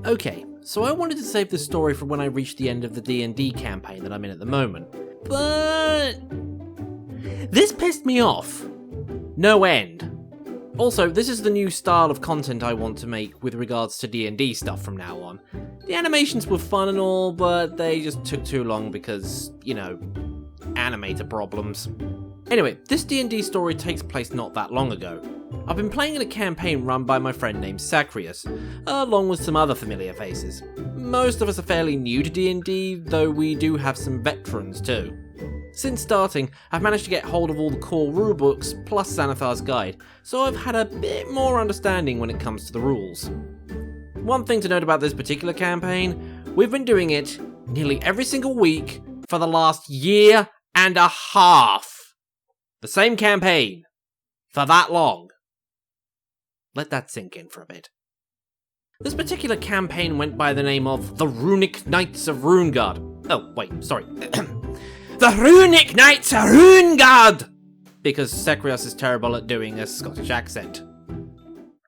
Okay, so I wanted to save this story for when I reach the end of the D&D campaign that I'm in at the moment, but this pissed me off. No end. Also, this is the new style of content I want to make with regards to D&D stuff from now on. The animations were fun and all, but they just took too long because, you know, animator problems. Anyway, this D&D story takes place not that long ago. I've been playing in a campaign run by my friend named Sacrius, along with some other familiar faces. Most of us are fairly new to D&D, though we do have some veterans too. Since starting, I've managed to get hold of all the core rulebooks plus Xanathar's guide, so I've had a bit more understanding when it comes to the rules. One thing to note about this particular campaign, we've been doing it nearly every single week for the last year and a half. The same campaign. For that long. Let that sink in for a bit. This particular campaign went by the name of The Runic Knights of Runegard. Oh, wait, sorry. The Runic Knights of Runegard! Because Sacrius is terrible at doing a Scottish accent.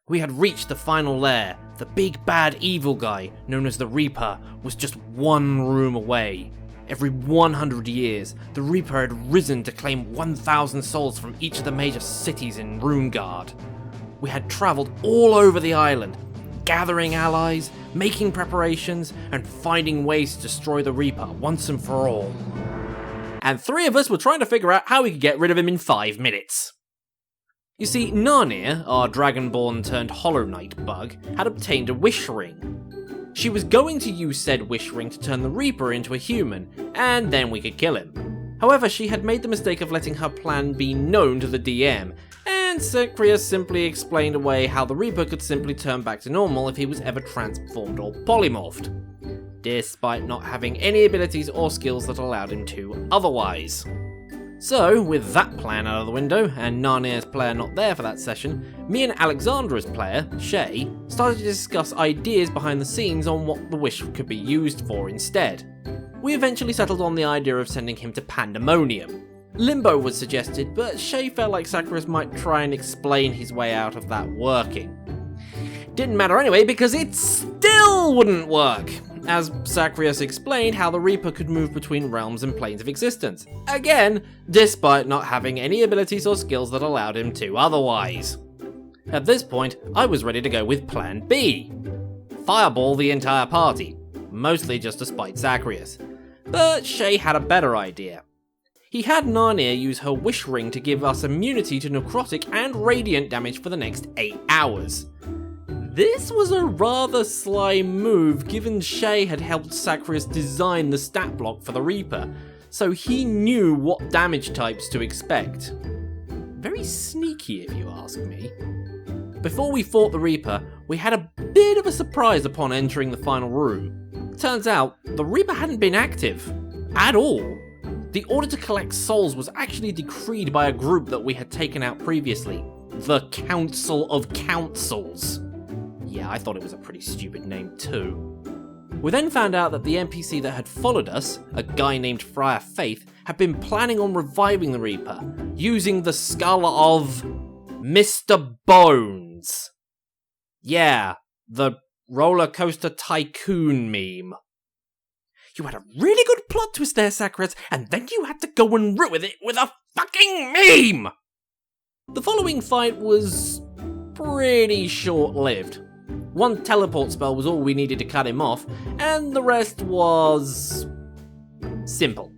We had reached the final lair. The big bad evil guy, known as the Reaper, was just one room away. Every 100 years, the Reaper had risen to claim 1,000 souls from each of the major cities in Runegard. We had travelled all over the island, gathering allies, making preparations, and finding ways to destroy the Reaper once and for all. And 3 of us were trying to figure out how we could get rid of him in 5 minutes. You see, Narnia, our Dragonborn turned Hollow Knight bug, had obtained a wish ring. She was going to use said wish ring to turn the Reaper into a human, and then we could kill him. However, she had made the mistake of letting her plan be known to the DM, and Sacrius simply explained away how the Reaper could simply turn back to normal if he was ever transformed or polymorphed, despite not having any abilities or skills that allowed him to otherwise. So, with that plan out of the window, and Narnia's player not there for that session, me and Alexandra's player, Shay, started to discuss ideas behind the scenes on what the wish could be used for instead. We eventually settled on the idea of sending him to Pandemonium. Limbo was suggested, but Shay felt like Sacrius might try and explain his way out of that working. Didn't matter anyway, because it still wouldn't work, as Sacrius explained how the Reaper could move between realms and planes of existence. Again, despite not having any abilities or skills that allowed him to otherwise. At this point, I was ready to go with Plan B. Fireball the entire party, mostly just to spite Sacrius. But Shay had a better idea. He had Narnia use her wish ring to give us immunity to necrotic and radiant damage for the next 8 hours. This was a rather sly move given Shay had helped Sacrius design the stat block for the Reaper, so he knew what damage types to expect. Very sneaky if you ask me. Before we fought the Reaper, we had a bit of a surprise upon entering the final room. Turns out, the Reaper hadn't been active. At all. The order to collect souls was actually decreed by a group that we had taken out previously. The Council of Councils. Yeah, I thought it was a pretty stupid name too. We then found out that the NPC that had followed us, a guy named Friar Faith, had been planning on reviving the Reaper, using the skull of Mr. Bones. Yeah, the roller coaster tycoon meme. You had a really good plot twist there, Sacrius, and then you had to go and ruin it with a fucking meme! The following fight was pretty short-lived. One teleport spell was all we needed to cut him off, and the rest was simple.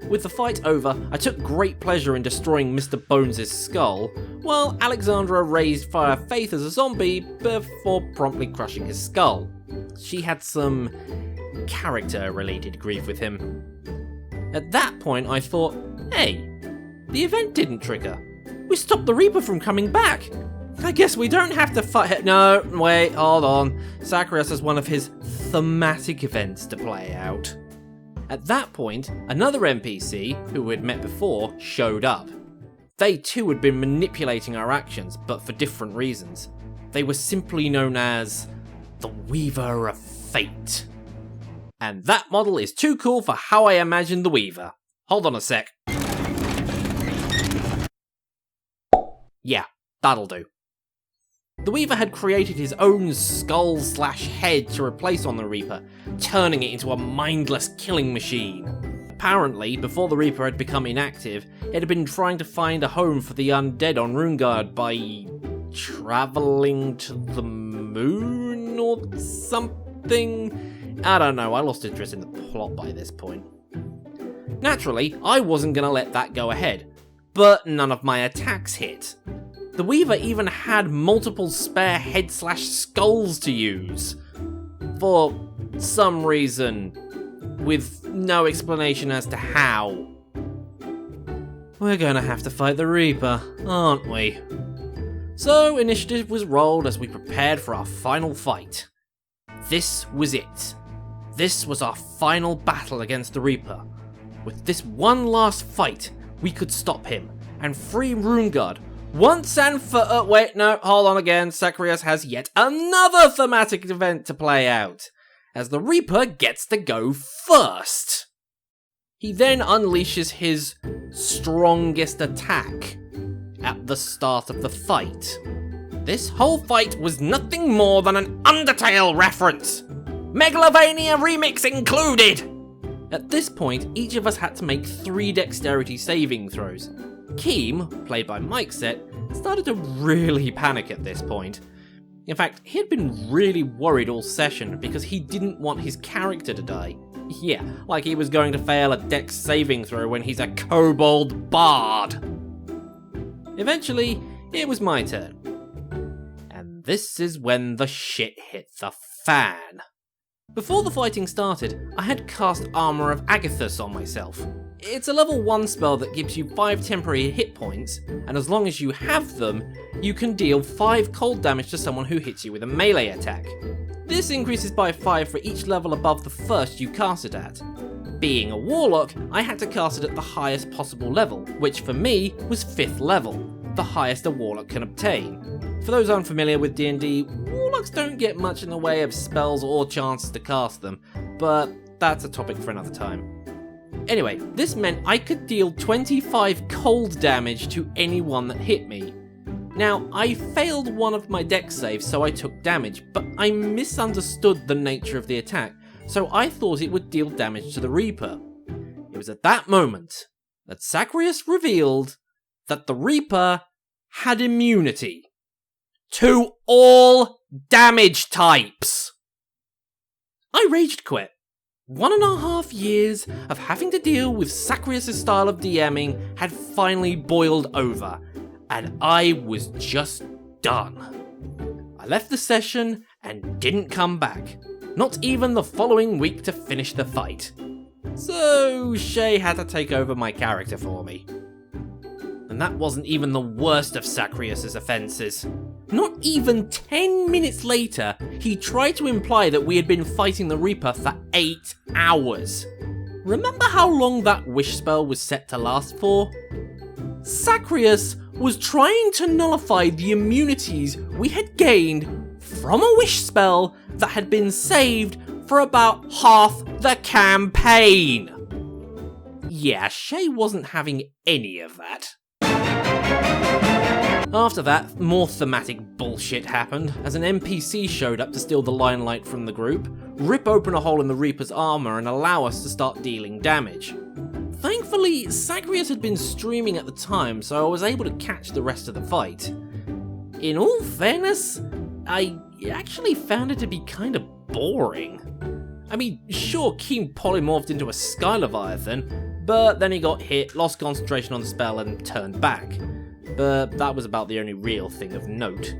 With the fight over, I took great pleasure in destroying Mr. Bones' skull, while Alexandra raised Fire Faith as a zombie before promptly crushing his skull. She had some character-related grief with him. At that point, I thought, hey, the event didn't trigger. We stopped the Reaper from coming back. I guess we don't have to fight him. No, wait, hold on. Sacrius has one of his thematic events to play out. At that point, another NPC, who we had met before, showed up. They too had been manipulating our actions, but for different reasons. They were simply known as the Weaver of Fate. And that model is too cool for how I imagined the Weaver. Hold on a sec. Yeah, that'll do. The Weaver had created his own skull/head to replace on the Reaper, turning it into a mindless killing machine. Apparently, before the Reaper had become inactive, it had been trying to find a home for the undead on Runeguard by travelling to the moon or something? I don't know, I lost interest in the plot by this point. Naturally, I wasn't going to let that go ahead, but none of my attacks hit. The Weaver even had multiple spare head/skulls to use. For some reason, with no explanation as to how. We're gonna have to fight the Reaper, aren't we? So, initiative was rolled as we prepared for our final fight. This was it. This was our final battle against the Reaper. With this one last fight, we could stop him and free Runeguard once and for... wait, no, hold on again. Zacharias has yet another thematic event to play out, as the Reaper gets to go first. He then unleashes his strongest attack at the start of the fight. This whole fight was nothing more than an Undertale reference, Megalovania remix included! At this point, each of us had to make 3 dexterity saving throws. Keem, played by Mike Set, started to really panic at this point. In fact, he had been really worried all session because he didn't want his character to die. Yeah, like he was going to fail a dex saving throw when he's a kobold bard. Eventually, it was my turn. And this is when the shit hit the fan. Before the fighting started, I had cast Armour of Agathos on myself. It's a level 1 spell that gives you 5 temporary hit points, and as long as you have them, you can deal 5 cold damage to someone who hits you with a melee attack. This increases by 5 for each level above the first you cast it at. Being a warlock, I had to cast it at the highest possible level, which for me was 5th level, the highest a warlock can obtain. For those unfamiliar with D&D, warlocks don't get much in the way of spells or chances to cast them, but that's a topic for another time. Anyway, this meant I could deal 25 cold damage to anyone that hit me. Now, I failed one of my dex saves, so I took damage, but I misunderstood the nature of the attack, so I thought it would deal damage to the Reaper. It was at that moment that Zacharias revealed that the Reaper had immunity to all damage types. I rage quit. 1.5 years of having to deal with Zacharias' style of DMing had finally boiled over, and I was just done. I left the session and didn't come back, not even the following week to finish the fight. So Shay had to take over my character for me. And that wasn't even the worst of Zacharias' offences. Not even 10 minutes later, he tried to imply that we had been fighting the Reaper for 8 hours. Remember how long that wish spell was set to last for? Zacharias was trying to nullify the immunities we had gained from a wish spell that had been saved for about half the campaign. Yeah, Shay wasn't having any of that. After that, more thematic bullshit happened, as an NPC showed up to steal the limelight from the group, rip open a hole in the Reaper's armour and allow us to start dealing damage. Thankfully, Zacharias had been streaming at the time, so I was able to catch the rest of the fight. In all fairness, I actually found it to be kind of boring. I mean, sure, Keem polymorphed into a Sky Leviathan, but then he got hit, lost concentration on the spell and turned back. But that was about the only real thing of note.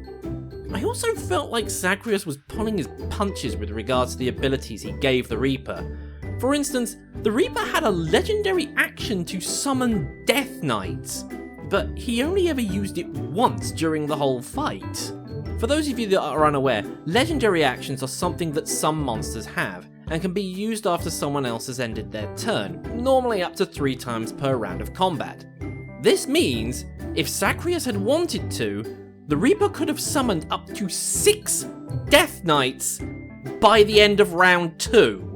I also felt like Zacharias was pulling his punches with regards to the abilities he gave the Reaper. For instance, the Reaper had a legendary action to summon Death Knights, but he only ever used it once during the whole fight. For those of you that are unaware, legendary actions are something that some monsters have, and can be used after someone else has ended their turn, normally up to 3 times per round of combat. This means, if Zacharias had wanted to, the Reaper could have summoned up to 6 Death Knights by the end of round 2.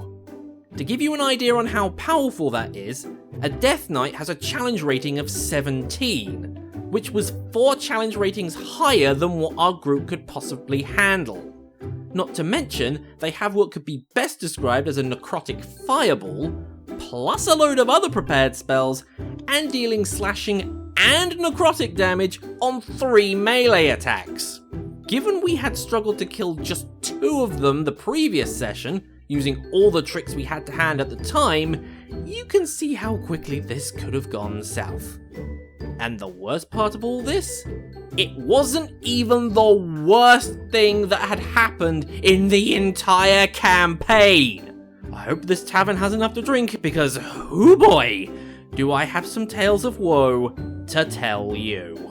To give you an idea on how powerful that is, a Death Knight has a challenge rating of 17. which was 4 challenge ratings higher than what our group could possibly handle. Not to mention, they have what could be best described as a necrotic fireball, plus a load of other prepared spells, and dealing slashing and necrotic damage on 3 melee attacks. Given we had struggled to kill just 2 of them the previous session, using all the tricks we had to hand at the time, you can see how quickly this could have gone south. And the worst part of all this? It wasn't even the worst thing that had happened in the entire campaign. I hope this tavern has enough to drink because, oh boy, do I have some tales of woe to tell you.